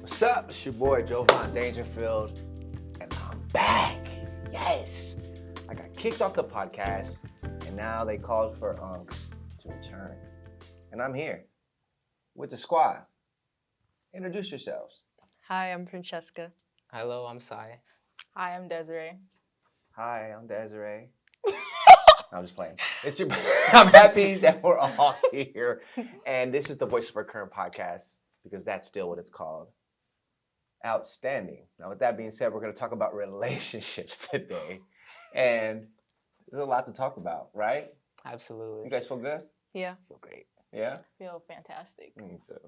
What's up? It's your boy Jovon Dangerfield, and I'm back. Yes, I got kicked off the podcast, and now they called for unks to return, and I'm here with the squad. Introduce yourselves. Hi, I'm Francesca. Hello, I'm Sai. Hi, I'm Desiree. Hi, I'm Desiree. I'm just playing. I'm happy that we're all here, and this is the Voice of Our Current podcast because that's still what it's called. Outstanding. Now, with that being said, we're going to talk about relationships today, and there's a lot to talk about, right? Absolutely. You guys feel good? Yeah. Feel great. Yeah? Feel fantastic. Me too.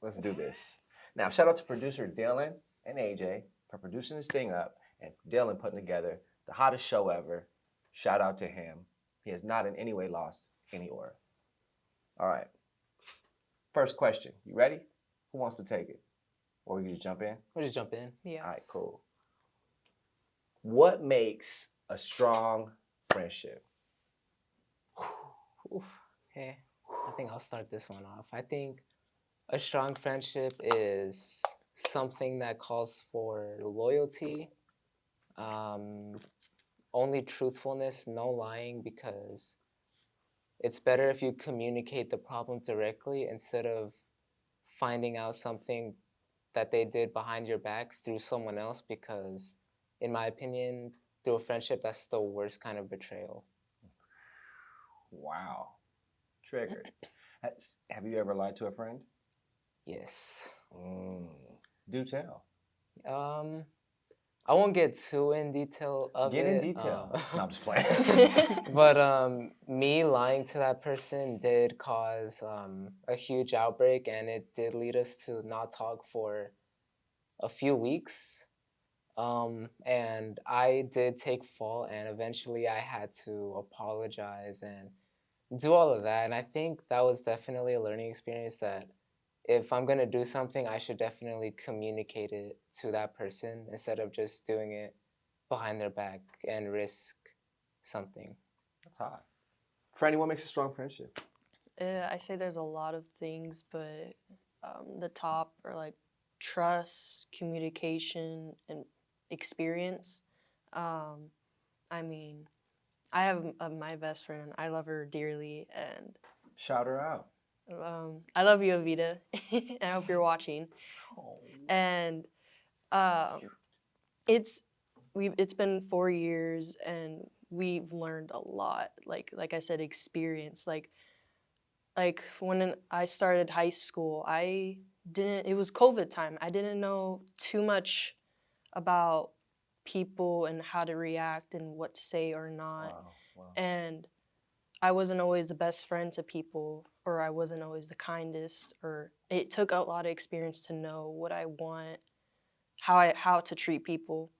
Let's do this. Now, shout out to producer Dylan and AJ for producing this thing up, and Dylan putting together the hottest show ever. Shout out to him. He has not in any way lost any order. All right. First question. You ready? Who wants to take it? Or we can just jump in? We'll just jump in. Yeah. All right, cool. What makes a strong friendship? Oof. Okay. I think I'll start this one off. I think a strong friendship is something that calls for loyalty, only truthfulness, no lying, because it's better if you communicate the problem directly instead of finding out something that they did behind your back through someone else, because in my opinion, through a friendship, that's the worst kind of betrayal. Wow. Triggered. Have you ever lied to a friend? Yes. Do tell. I won't get too in detail of Get it. in detail. No, I'm just playing. But me lying to that person did cause a huge outbreak, and it did lead us to not talk for a few weeks. And I did take fault, and eventually I had to apologize and do all of that. And I think that was definitely a learning experience, that if I'm going to do something, I should definitely communicate it to that person instead of just doing it behind their back and risk something. That's hot. Franny, what makes a strong friendship? I say there's a lot of things, but the top are like trust, communication, and experience. I mean, I have my best friend. I love her dearly, and Shout her out. I love you, Avita. I hope you're watching. Oh. And it's been 4 years, and we've learned a lot. Like I said, experience. Like when I started high school, it was COVID time. I didn't know too much about people and how to react and what to say or not. Wow. And I wasn't always the best friend to people, or I wasn't always the kindest, or it took a lot of experience to know what I want, how to treat people,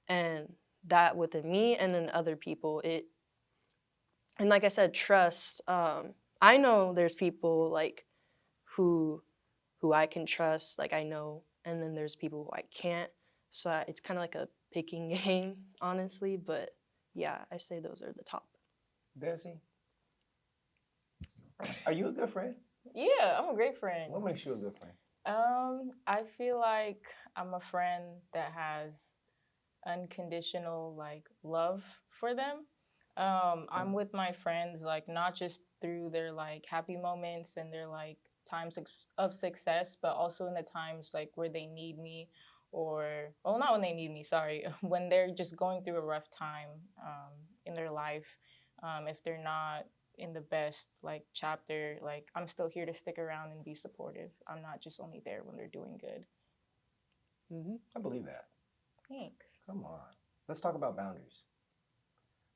and that within me and then other people. And like I said, trust. I know there's people like who I can trust, like I know, and then there's people who I can't. So it's kind of like a picking game, honestly. But yeah, I say those are the top. Desi, are you a good friend? Yeah, I'm a great friend. What makes you a good friend? I feel like I'm a friend that has unconditional love for them. I'm with my friends not just through their happy moments and their times of success, but also in the times where they need me, or well, not when they need me, sorry, when they're just going through a rough time in their life. If they're not in the best chapter, I'm still here to stick around and be supportive. I'm not just only there when they're doing good. I believe that. Thanks. Come on. Let's talk about boundaries.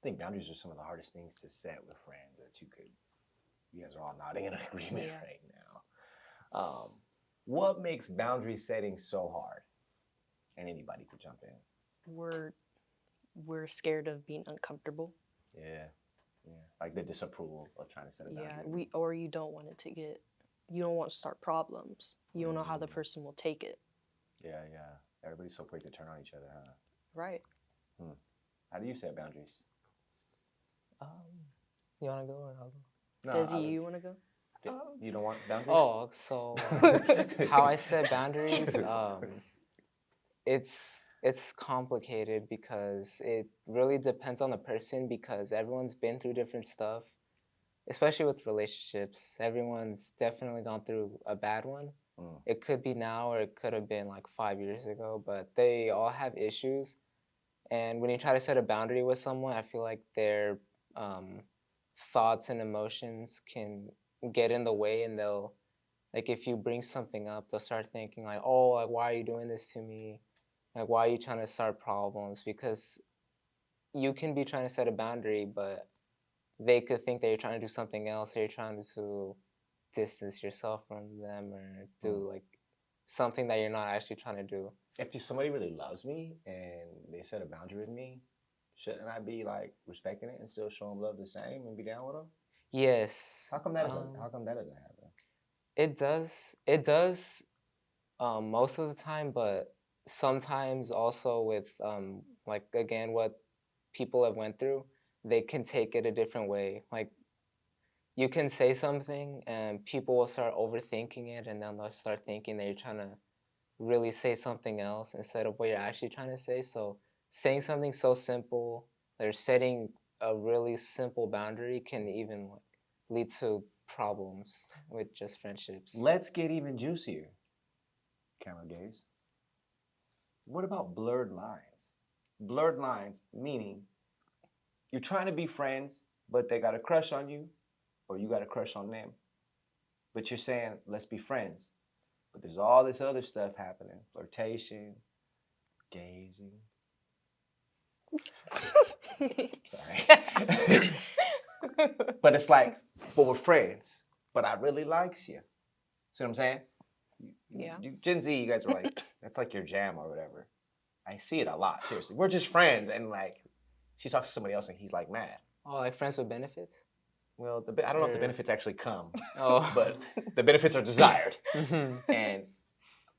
I think boundaries are some of the hardest things to set with friends that you guys are all nodding in agreement right now. What makes boundary setting so hard? And anybody could jump in. We're scared of being uncomfortable. Yeah. Like the disapproval of trying to set a boundary. Yeah, you don't want it to you don't want to start problems. You don't know how the person will take it. Yeah. Everybody's so quick to turn on each other, huh? Right. How do you set boundaries? You want to go or I'll go? Desi, you want to go? You don't want boundaries? Oh, so how I set boundaries, it's complicated because it really depends on the person because everyone's been through different stuff, especially with relationships. Everyone's definitely gone through a bad one. Mm. It could be now or it could have been like 5 years ago, but they all have issues. And when you try to set a boundary with someone, I feel like their um, thoughts and emotions can get in the way, and they'll like if you bring something up, they'll start thinking like, "Oh, like why are you doing this to me? Like why are you trying to start problems?" Because you can be trying to set a boundary, but they could think that you're trying to do something else, or you're trying to distance yourself from them, or do Mm. like something that you're not actually trying to do. If somebody really loves me and they set a boundary with me, shouldn't I be like respecting it and still show them love the same and be down with them? Yes, How come that doesn't? How come that doesn't happen? it does. It does most of the time, but sometimes also with like again what people have went through, they can take it a different way. Like you can say something and people will start overthinking it, and then they'll start thinking that you're trying to really say something else instead of what you're actually trying to say. So saying something so simple or setting a really simple boundary can even like lead to problems with just friendships. Let's get even juicier. Camera gaze. What about blurred lines? Blurred lines meaning you're trying to be friends, but they got a crush on you, or you got a crush on them. But you're saying, let's be friends. But there's all this other stuff happening flirtation, gazing. Sorry. But it's like, but we're friends. But I really likes you. See what I'm saying? Yeah. Gen Z, you guys are like, that's like your jam or whatever. I see it a lot, seriously. We're just friends. And like, she talks to somebody else and he's like mad. Oh, like friends with benefits? Well, I don't know if the benefits actually come, Oh. but the benefits are desired. Mhm. And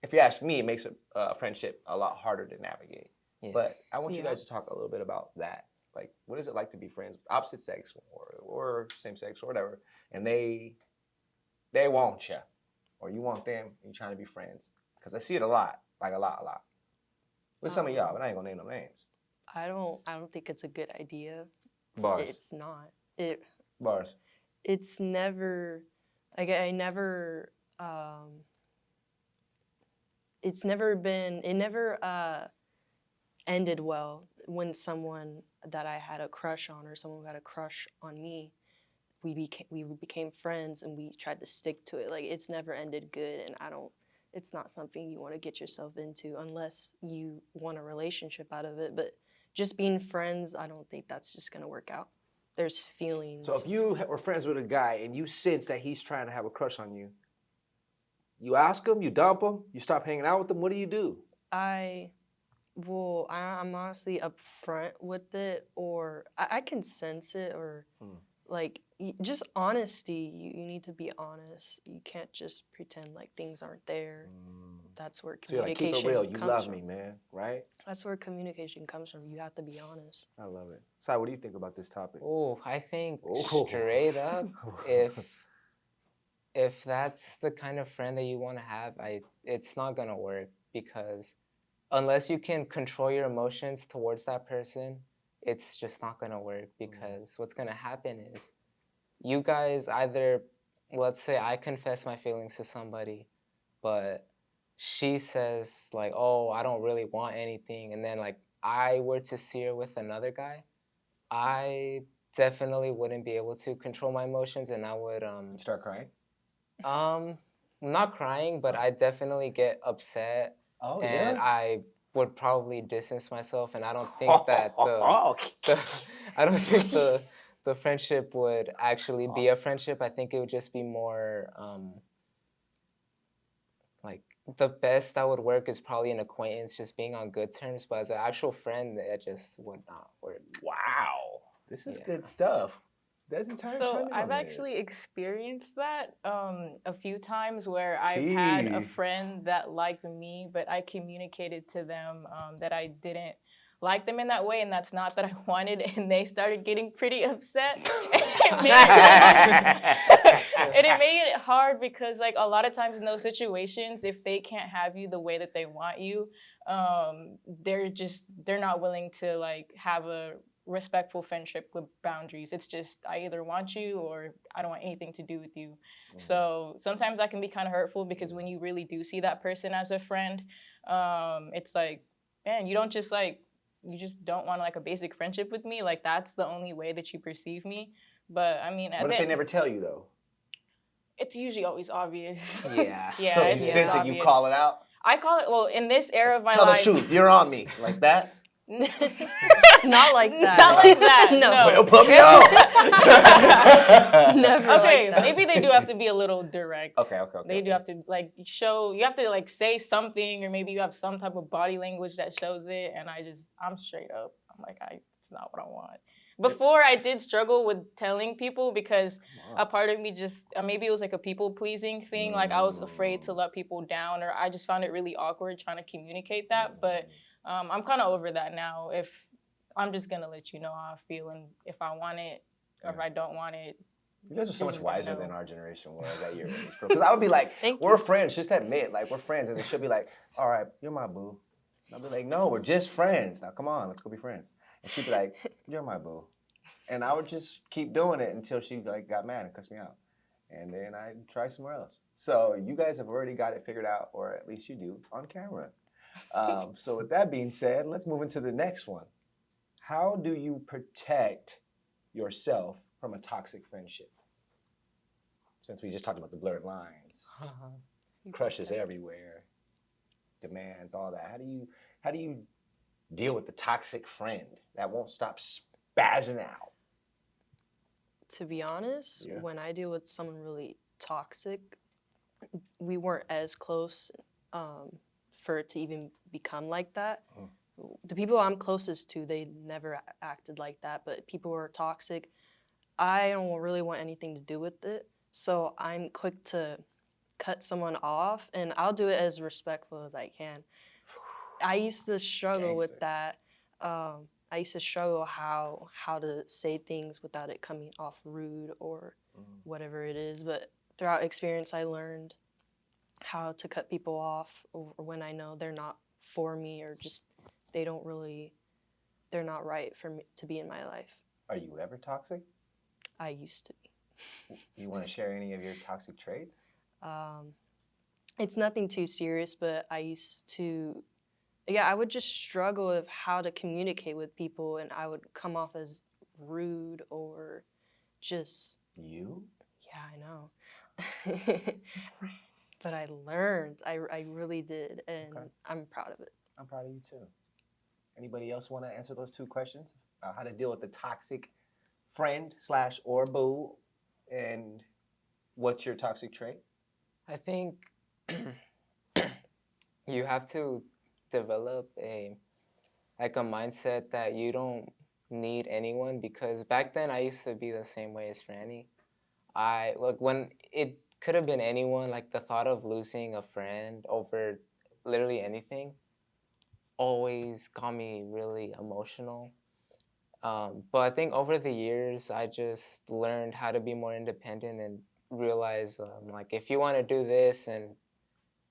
if you ask me, it makes a friendship a lot harder to navigate. Yes. But I want you Yeah. guys to talk a little bit about that. Like, what is it like to be friends with opposite sex or same sex or whatever, and they want you, or you want them, and you're trying to be friends? Because I see it a lot, like a lot. With some of y'all, but I ain't gonna name no names. I don't think it's a good idea. Bars. It's not. Bars. It's never like I never it's never been it never ended well when someone that I had a crush on or someone who had a crush on me, we became friends and we tried to stick to it. Like it's never ended good, and it's not something you want to get yourself into unless you want a relationship out of it. But just being friends, I don't think that's just gonna work out. There's feelings. So if you were friends with a guy and you sense that he's trying to have a crush on you, you ask him, you dump him, you stop hanging out with him. What do? I'm honestly upfront with it, or I can sense it, or like just honesty. You need to be honest. You can't just pretend like things aren't there. That's where So you're like, communication keep it real. You comes love from. me, man, right? That's where communication comes from. You have to be honest. I love it. Sai, what do you think about this topic? Oh, I think Oh. straight up, if that's the kind of friend that you want to have, it's not gonna work because unless you can control your emotions towards that person, it's just not gonna work because what's gonna happen is you guys either, let's say I confess my feelings to somebody, but she says like, oh, I don't really want anything, and then like I were to see her with another guy, I definitely wouldn't be able to control my emotions, and I would You start crying? not crying, but I definitely get upset, Oh, and yeah? I would probably distance myself, and I don't think that I don't think the friendship would actually be a friendship. I think it would just be more like the best that would work is probably an acquaintance, just being on good terms. But as an actual friend, it just would not work. Wow. This is Yeah. good stuff. There's entire So training I've on actually this. experienced that a few times where I've had a Tea. friend that liked me, but I communicated to them that I didn't like them in that way, and that's not that I wanted, and they started getting pretty upset. And it made it hard because like a lot of times in those situations, if they can't have you the way that they want you, they're not willing to like have a respectful friendship with boundaries. It's just I either want you or I don't want anything to do with you. So sometimes that can be kind of hurtful because when you really do see that person as a friend, it's like, man, you just don't want like a basic friendship with me. Like that's the only way that you perceive me. But I mean, What if they never tell you though? it's usually always obvious. Yeah. Yeah. So if it's you sense it, you obvious. call it out. I call it, well, in this era of my Tell life. the truth. You're on me. Like that. Not like that. Not like that. No. No. Well, put me on. Never Okay, like that. maybe they do have to be a little direct. Okay. They do have to like show. You have to like say something, or maybe you have some type of body language that shows it. And I'm straight up. I'm like, it's not what I want. Before I did struggle with telling people because a part of me just maybe it was like a people pleasing thing. Like I was afraid to let people down, or I just found it really awkward trying to communicate that. But I'm kind of over that now. If I'm just gonna let you know how I feel, and if I want it or if I don't want it. You guys are so much Just wiser no. than our generation was at your age, bro. Because I would be like, Thank we're friends. Just admit, like, we're friends. And then she'll be like, all right, you're my boo. And I'll be like, no, we're just friends. Now, come on, let's go be friends. And she'd be like, you're my boo. And I would just keep doing it until she like got mad and cussed me out. And then I'd try somewhere else. So you guys have already got it figured out, or at least you do, on camera. So with that being said, let's move into the next one. How do you protect yourself from a toxic friendship? Since we just talked about the blurred lines, crushes everywhere, demands, all that. How do you deal with the toxic friend that won't stop spazzing out? To be honest, Yeah. when I deal with someone really toxic, we weren't as close for it to even become like that. The people I'm closest to, they never acted like that, but people who are toxic, I don't really want anything to do with it. So I'm quick to cut someone off, and I'll do it as respectful as I can. I used to struggle with that. I used to struggle how to say things without it coming off rude or whatever it is. But throughout experience, I learned how to cut people off or when I know they're not for me or just they're not right for me to be in my life. Are you ever toxic? I used to be. You want to share any of your toxic traits? It's nothing too serious, but I used to, I would just struggle with how to communicate with people, and I would come off as rude or just. You? Yeah, I know. But I learned. I really did, and I'm proud of it. I'm proud of you too. Anybody else want to answer those two questions? How to deal with the toxic friend / or boo, and what's your toxic trait? I think you have to develop a mindset that you don't need anyone, because back then I used to be the same way as Franny. When it could have been anyone, like the thought of losing a friend over literally anything always got me really emotional. But I think over the years, I just learned how to be more independent and realize, like, if you want to do this and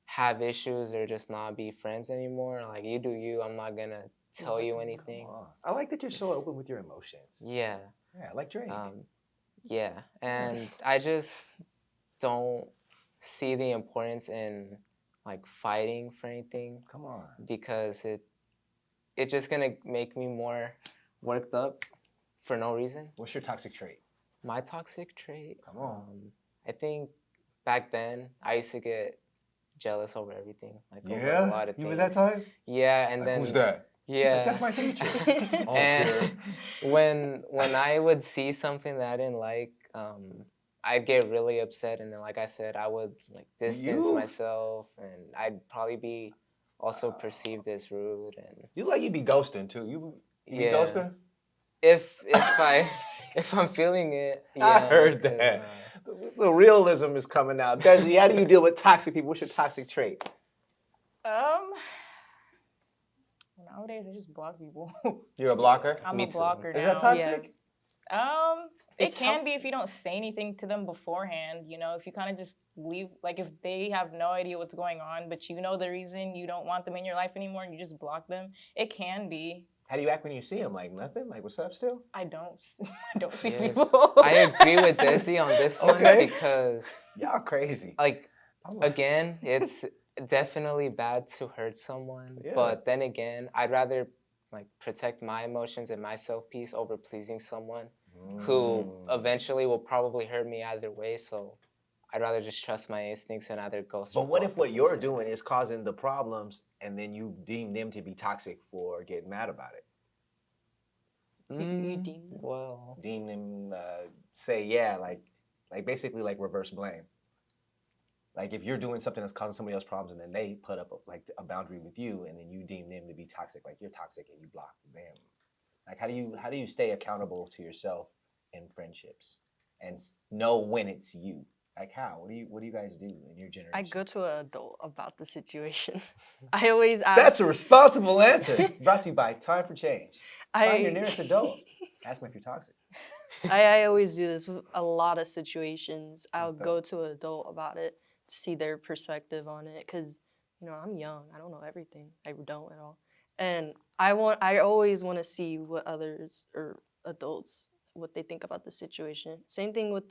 have issues or just not be friends anymore, like, you do you. I'm not going to tell you anything. I like that you're so open with your emotions. Yeah. Yeah, like Drake. Yeah. And I just don't see the importance in, like, fighting for anything. Come on. Because it's just going to make me more worked up for no reason. What's your toxic trait? My toxic trait? Come on. I think back then I used to get jealous over everything. Like over a lot of things. You was that type? Yeah, and Like, then who's that? Yeah. That's my teacher. And when I would see something that I didn't like, I'd get really upset, and then, like I said, I would like distance myself, and I'd probably be also perceived as rude. And you'd be ghosting too. You be ghosting? If I'm feeling it, yeah. I heard that. The realism is coming out. Desiree, how do you deal with toxic people? What's your toxic trait? When I Nowadays, I just block people. You're a blocker? I'm Me a too. blocker Is now. that toxic? It's It can be if you don't say anything to them beforehand. You know, if you kind of just leave, like if they have no idea what's going on, but you know the reason you don't want them in your life anymore, and you just block them. It can be. How do you act when you see them? Like nothing? Like what's up still? I don't. I don't see Yes. people. I agree with Desi on this one Okay. because, Y'all crazy. like, I'm like, again, it's definitely bad to hurt someone. Yeah. But then again, I'd rather like protect my emotions and my self-peace over pleasing someone who eventually will probably hurt me either way. So I'd rather just trust my instincts and either go. But what if what you're doing is causing the problems and then you deem them to be toxic for getting mad about it? You deem them? Well, Deem them, say, yeah, like basically like reverse blame. Like if you're doing something that's causing somebody else problems and then they put up like a boundary with you and then you deem them to be toxic, like you're toxic and you block them. Like how do you stay accountable to yourself in friendships and know when it's you? Like how? What do you guys do in your generation? I go to an adult about the situation. I always ask. That's a responsible answer. Brought to you by Time for Change. Find your nearest adult. Ask them if you're toxic. I always do this with a lot of situations. I'll That's go to an adult about it to see their perspective on it because, you know, I'm young. I don't know everything. I don't at all. And I always want to see what others or adults, what they think about the situation. Same thing with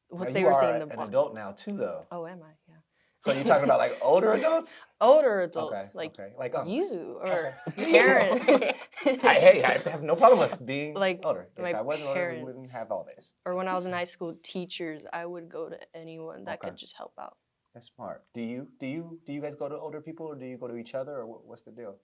what Now, they you were are saying. an adult now too, though. Oh, am I? Yeah. So you're talking about like older adults? Older adults, like uncles. you or Okay. parents. Hey, I have no problem with being Like, older. If my I wasn't older, we wouldn't parents. have all this. Or when I was in high school, teachers, I would go to anyone that Okay. could just help out. That's smart. Do you guys go to older people or do you go to each other or what's the deal?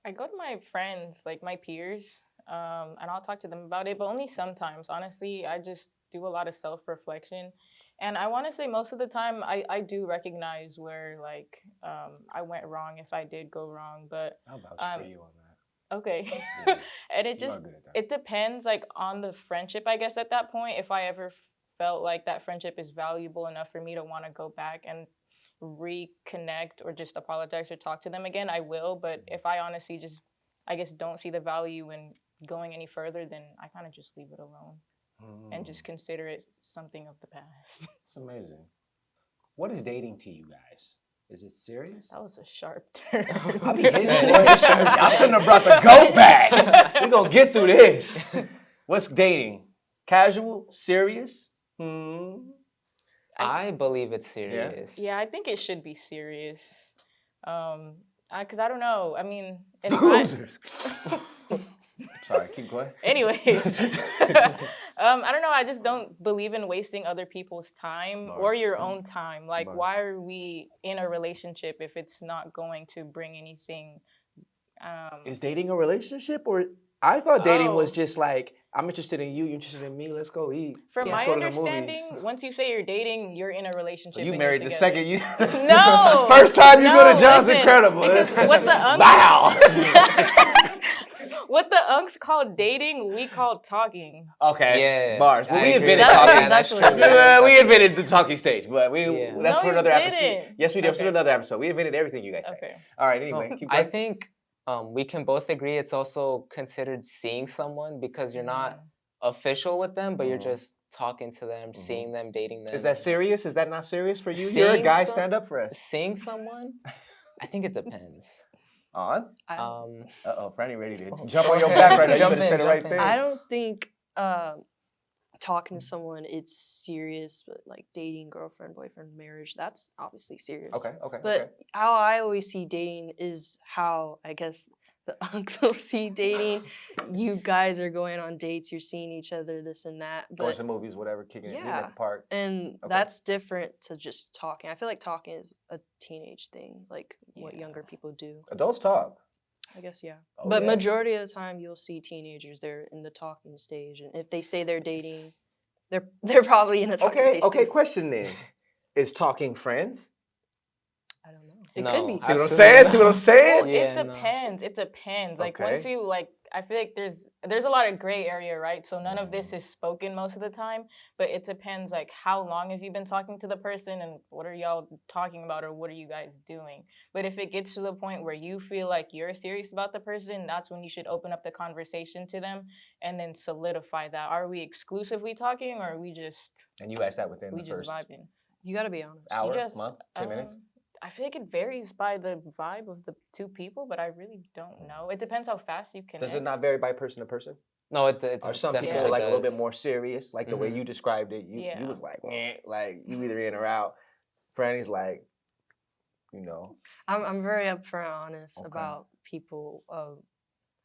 I go to my friends, like my peers, and I'll talk to them about it, but only sometimes. Honestly, I just do a lot of self-reflection. And I want to say most of the time, I do recognize where, like, I went wrong if I did go wrong. But, I'll vouch for you on that. okay. Yeah, And it you are just, good at that. it depends, like, on the friendship, I guess, at that point. If I ever felt like that friendship is valuable enough for me to want to go back and reconnect or just apologize or talk to them again, I will. But if I honestly just, I guess, don't see the value in going any further, then I kind of just leave it alone and just consider it something of the past. It's amazing. What is dating to you guys? Is it serious? That was a sharp turn. I'll be hitting it. Y'all shouldn't have brought the goat back. We're going to get through this. What's dating? Casual? Serious? I believe it's serious. Yeah, I think it should be serious. Because I don't know. I mean, in my, Losers. Sorry, keep going. anyways, I don't know. I just don't believe in wasting other people's time or your own time. Like, Bars. why are we in a relationship if it's not going to bring anything? Is dating a relationship or I thought dating was Oh. just like I'm interested in you, you're interested in me, let's go eat. From Let's my go to the understanding, movies. once you say you're dating, you're in a relationship. So you and married you're the together. second you No. First time you go to John's listen, Incredible. because what the unks, Wow. what the unks call dating, we call talking. Okay. Yeah. Bars. But I we agree invented with that. talking. Yeah, that's That's true. what it Yeah, is. We invented the talking stage, but Yeah. that's No, for you another episode. didn't. Yes, we did. It's for Okay. another episode. We invented everything you guys say. Okay. All right, anyway, No, keep I going. think we can both agree it's also considered seeing someone because you're not official with them, but you're just talking to them, seeing them, dating them. Is that serious? Is that not serious for you? You're a Seeing guy, some- stand up for us. Seeing someone? I think it depends. On? Um, Uh-oh, Franny ready to jump on your back right now. You Jump better say in, the right jump in. thing. I don't think talking to someone it's serious, but like dating, girlfriend, boyfriend, marriage, that's obviously serious. Okay. But how I always see dating is how I guess the uncles see dating. You guys are going on dates, you're seeing each other, this and that. Going But to movies, whatever, kicking it, meeting yeah. at the park. and Okay. that's different to just talking. I feel like talking is a teenage thing, like what younger people do. Adults talk. I guess yeah. Oh, But yeah. majority of the time you'll see teenagers, they're in the talking stage, and if they say they're dating, they're probably in a talking stage Okay, too. question then. Is talking friends? I don't know. It No, could be. See what I'm saying? See what I'm saying? Well, Yeah, it no. depends. It depends. Like once Okay. you like, I feel like there's there's a lot of gray area, right? So none of this is spoken most of the time, but it depends like how long have you been talking to the person and what are y'all talking about or what are you guys doing? But if it gets to the point where you feel like you're serious about the person, that's when you should open up the conversation to them and then solidify that. Are we exclusively talking or are we just And you asked that within the first vibing? You gotta be honest. hour, just, month, 10 minutes? I feel like it varies by the vibe of the two people, but I really don't know. It depends how fast you connect. Does it not vary by person to person? No, it Are some definitely people like a little bit does. more serious, like the way Mhm. you described it? You Yeah. was like, "Eh," like you either in or out. Franny's like, I'm very upfront honest Okay. about people of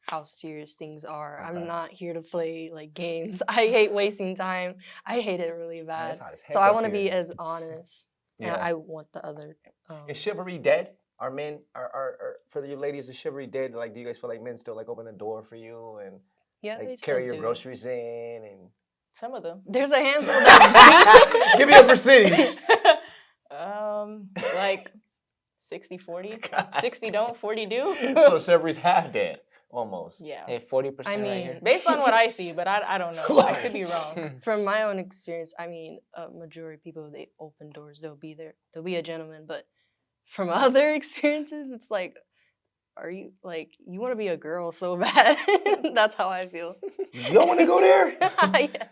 how serious things are. Okay. I'm not here to play like games. I hate wasting time. I hate it really Man, it's bad. hot as So heck I up want to be here. as honest, and Yeah. I want the other. Is chivalry dead? Are men are for you ladies? Is chivalry dead? Like, do you guys feel like men still like open the door for you and Yeah, they like still carry your do. groceries in and Some of them. There's a handful that give me a percentage. Like 60-40. 60 don't, 40 do. So chivalry's half dead, almost. Yeah. Hey, 40% I right mean, here. Based on what I see, but I don't know. I could be wrong. from my own experience, I mean, a majority of people, they open doors, they'll be there, they'll be a gentleman. But from other experiences, it's like, are you like, you want to be a girl so bad? That's how I feel. You don't want to go there? Yeah.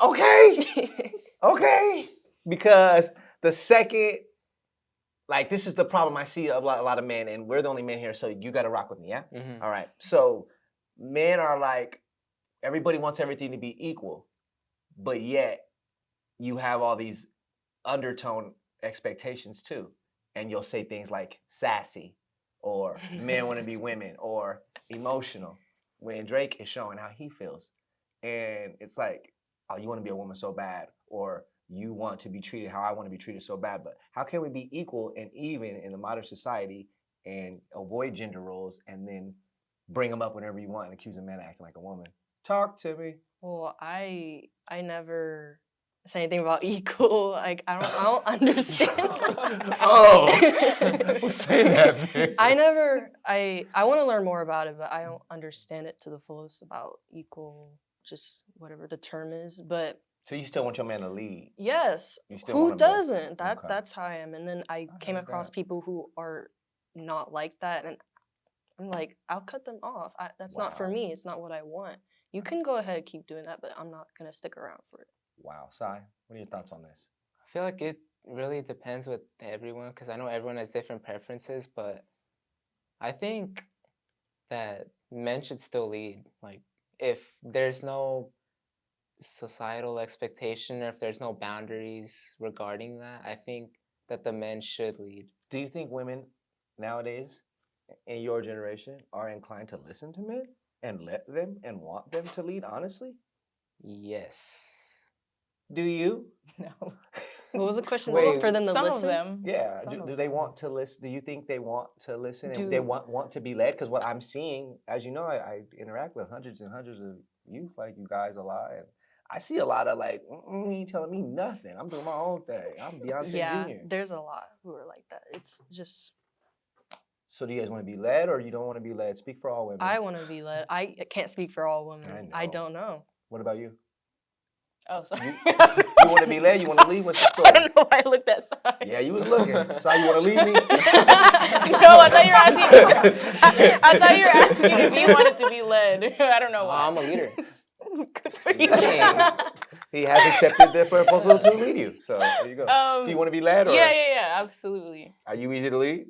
Okay, okay. Because the second, like, this is the problem I see a lot of men, and we're the only men here, so you got to rock with me, yeah? Mhm. All right. So men are like, everybody wants everything to be equal, but yet you have all these undertone expectations too. And you'll say things like sassy, or men want to be women, or emotional, when Drake is showing how he feels. And it's like, oh, you want to be a woman so bad, or you want to be treated how I want to be treated so bad. But how can we be equal and even in the modern society and avoid gender roles and then bring them up whenever you want and accuse a man of acting like a woman? Talk to me. Well, I never say anything about equal. Like I don't understand. Oh, who's saying that, man? I want to learn more about it, but I don't understand it to the fullest about equal, just whatever the term is. But So you still want your man to lead? yes, You still who want him to- doesn't? Okay. That's how I am. And then I came like across that. people who are not like that, and I'm like, I'll cut them off. That's not for Wow. me. It's not what I want. You can go ahead and keep doing that, but I'm not gonna stick around for it. Wow, Sai, what are your thoughts on this? I feel like it really depends with everyone because I know everyone has different preferences, but I think that men should still lead. Like, if there's no societal expectation or if there's no boundaries regarding that, I think that the men should lead. Do you think women nowadays, in your generation, are inclined to listen to men and let them and want them to lead honestly? Yes. Do you? No. What was the question? Wait, For them to Some listen? of them. Yeah. Some of Do they them. want to listen? Do you think they want to listen and Do- they want to be led? Because what I'm seeing, as you know, I interact with hundreds and hundreds of youth like you guys a lot, and I see a lot of like, you ain't telling me nothing. I'm doing my own thing. I'm Beyonce Yeah, Jr. there's a lot who are like that. It's just So do you guys want to be led or you don't want to be led? Speak for all women. I want to be led. I can't speak for all women. I know. don't know. What about you? Oh, sorry. You want to be led? You want to lead? What's the story? I don't know why I looked that side. Yeah, you was looking. So you want to lead me? No, I thought you were asking. I thought you were asking if you wanted to be led. I don't know Oh, why. I'm a leader. Good for you. He has accepted the proposal to lead you. So there you go. Do you want to be led? Or Yeah, absolutely. Are you easy to lead?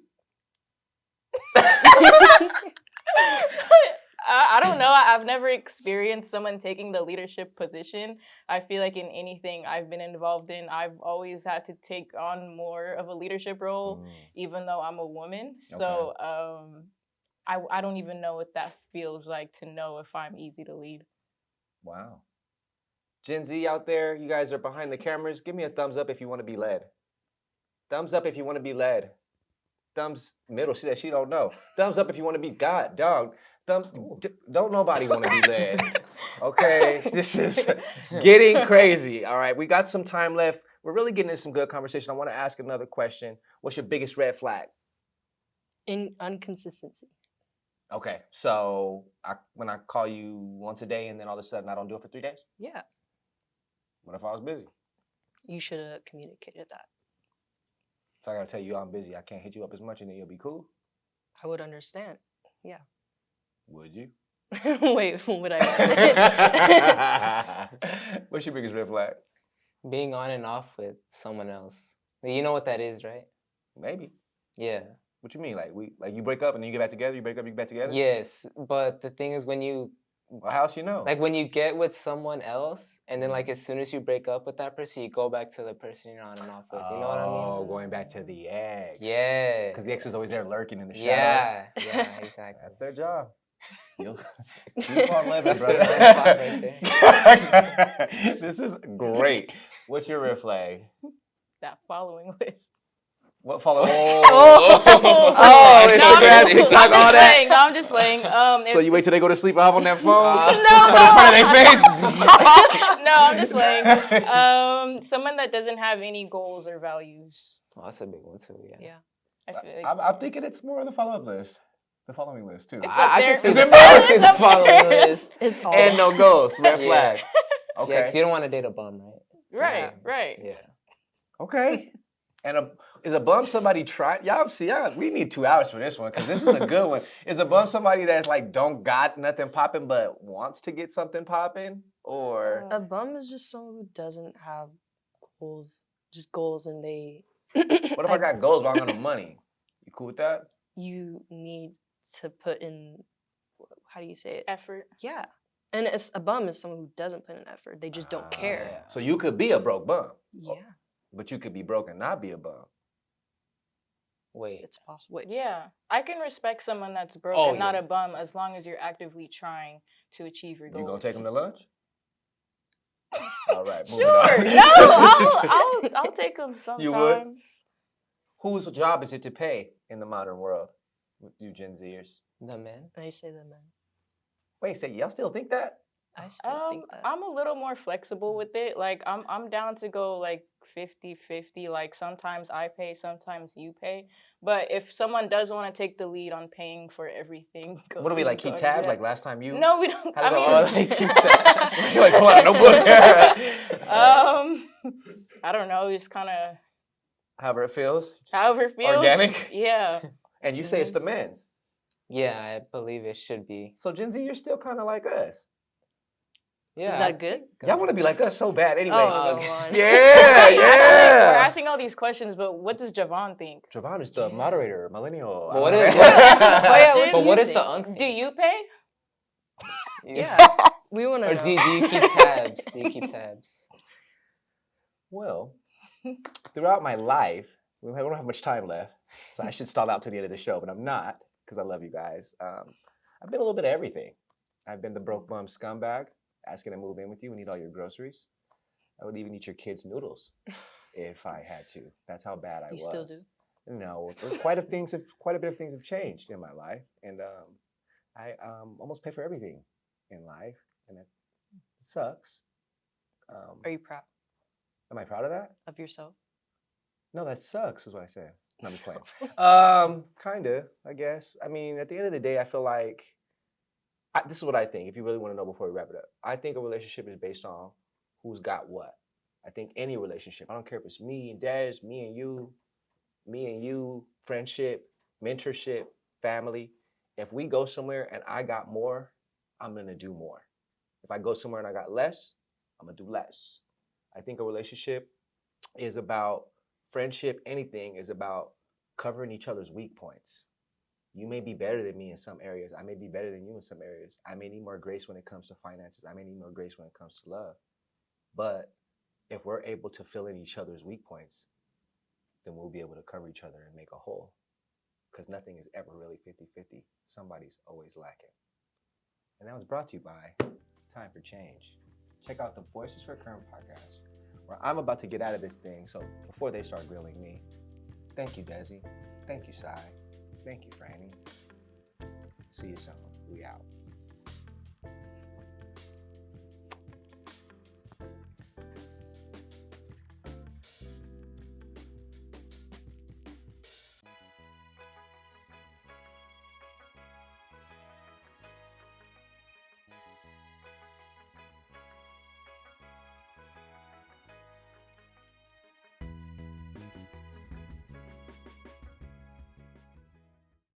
I don't know. I've never experienced someone taking the leadership position. I feel like in anything I've been involved in, I've always had to take on more of a leadership role, even though I'm a woman. So I don't even know what that feels like to know if I'm easy to lead. Wow. Gen Z out there, you guys are behind the cameras. Give me a thumbs up if you want to be led. Thumbs up if you want to be led. Thumbs middle. She said she don't know. Thumbs up if you want to be God, dog. Don't nobody want to be led. Okay, this is getting crazy. All right, we got some time left. We're really getting into some good conversation. I want to ask another question. What's your biggest red flag? Inconsistency. Okay, so when I call you once a day and then all of a sudden I don't do it for 3 days? Yeah, What if I was busy? you should have communicated that. So I gotta tell you I'm busy. I can't hit you up as much and then you'll be cool? I would understand. Yeah. Would you? Wait, would I? What's your biggest red flag? Being on and off with someone else. You know what that is, right? Maybe. Yeah. What you mean? Like you break up and then you get back together? You break up, you get back together? Yes, but the thing is when you Well, how else you know? like when you get with someone else and then like as soon as you break up with that person, you go back to the person you're on and off with. You know what I mean? Oh, going back to the ex. Yeah. Because the ex is always there lurking in the shadows. Yeah, yeah, exactly. That's their job. You fall in love, That's brother. the nice spot right there. This is great. What's your red flag? That following list. What follow? Oh, it's No, I'm Instagram, just, TikTok, I'm all just that. playing. No, I'm just playing. So you wait till they go to sleep and hop on that phone? No. Put it in front of their face? No, I'm just playing. Someone that doesn't have any goals or values. Oh, that's a big one too, yeah. Yeah. I feel like I'm thinking it's more of the follow-up list. The following list, too. It's I can there. see Is the, it I can see It's the up following there. list. It's all. And no goals. Red Yeah. flag. Yeah, Okay. because you don't want to date a bum, right? Right, Yeah. right. Yeah. Okay. And is a bum somebody try? Y'all see, we need 2 hours for this one because this is a good one. Is a bum somebody that's like don't got nothing popping but wants to get something popping? Or A bum is just someone who doesn't have goals, just goals, and they. what if I got goals but I don't got no money? You cool with that? You need to put in. How do you say it? Effort. Yeah, and a bum is someone who doesn't put in effort. They just don't care. Yeah. So you could be a broke bum, Yeah, but you could be broke and not be a bum. Wait. it's possible. Wait, Yeah, I can respect someone that's broke Oh, and not yeah. a bum as long as you're actively trying to achieve your goals. You gonna take them to lunch? All right, moving Sure. on. No, I'll take them sometimes. You would? Whose job is it to pay in the modern world with you Gen Zers? The man? I say that, man. Wait, say y'all still think that? I still think that. I'm a little more flexible with it. Like I'm down to go like 50-50. Like sometimes I pay, sometimes you pay. But if someone does want to take the lead on paying for everything, What do we like? go Keep ahead and do tabs? that. Like last time you? No, we don't. How does I that mean, work? Keep tabs. You're like, pull out a notebook. I don't know. Just kind of However it feels. however it feels. Organic? Yeah. And you say it's the men's. Yeah, I believe it should be. So Gen Z, you're still kind of like us. Yeah. Is that good? Y'all want to be like us so bad anyway. Oh, okay. go on. Yeah, We're yeah. asking all these questions, but what does Jovon think? Jovon is the moderator, millennial. But what I is, don't know. Oh, yeah, what do but you what is think? the unk? Do you pay? Yeah, we want to Or know. do you keep tabs? Do you keep tabs? Well, throughout my life, we don't have much time left, so I should stall out to the end of the show, but I'm not because I love you guys. I've been a little bit of everything. I've been the broke bum scumbag, asking to move in with you and eat all your groceries. I would even eat your kids' noodles if I had to. That's how bad I was. You still do? No, there's quite a bit of things have changed in my life, and I almost pay for everything in life, and it sucks. Are you proud Am I proud of that? of yourself? No, that sucks, is what I said. No, I'm just playing. Kinda, I guess. I mean, at the end of the day, I feel like this is what I think. If you really want to know before we wrap it up, I think a relationship is based on who's got what. I think any relationship. I don't care if it's me and Des, me and you, friendship, mentorship, family. If we go somewhere and I got more, I'm gonna do more. If I go somewhere and I got less, I'm gonna do less. I think a relationship is about friendship, anything is about covering each other's weak points. You may be better than me in some areas. I may be better than you in some areas. I may need more grace when it comes to finances. I may need more grace when it comes to love. But if we're able to fill in each other's weak points, then we'll be able to cover each other and make a whole. Because nothing is ever really 50-50. Somebody's always lacking. And that was brought to you by Time for Change. Check out the Voices for Kern podcast, where I'm about to get out of this thing. So before they start grilling me, thank you, Desi. Thank you, Sai. Thank you, Franny. See you soon. We out.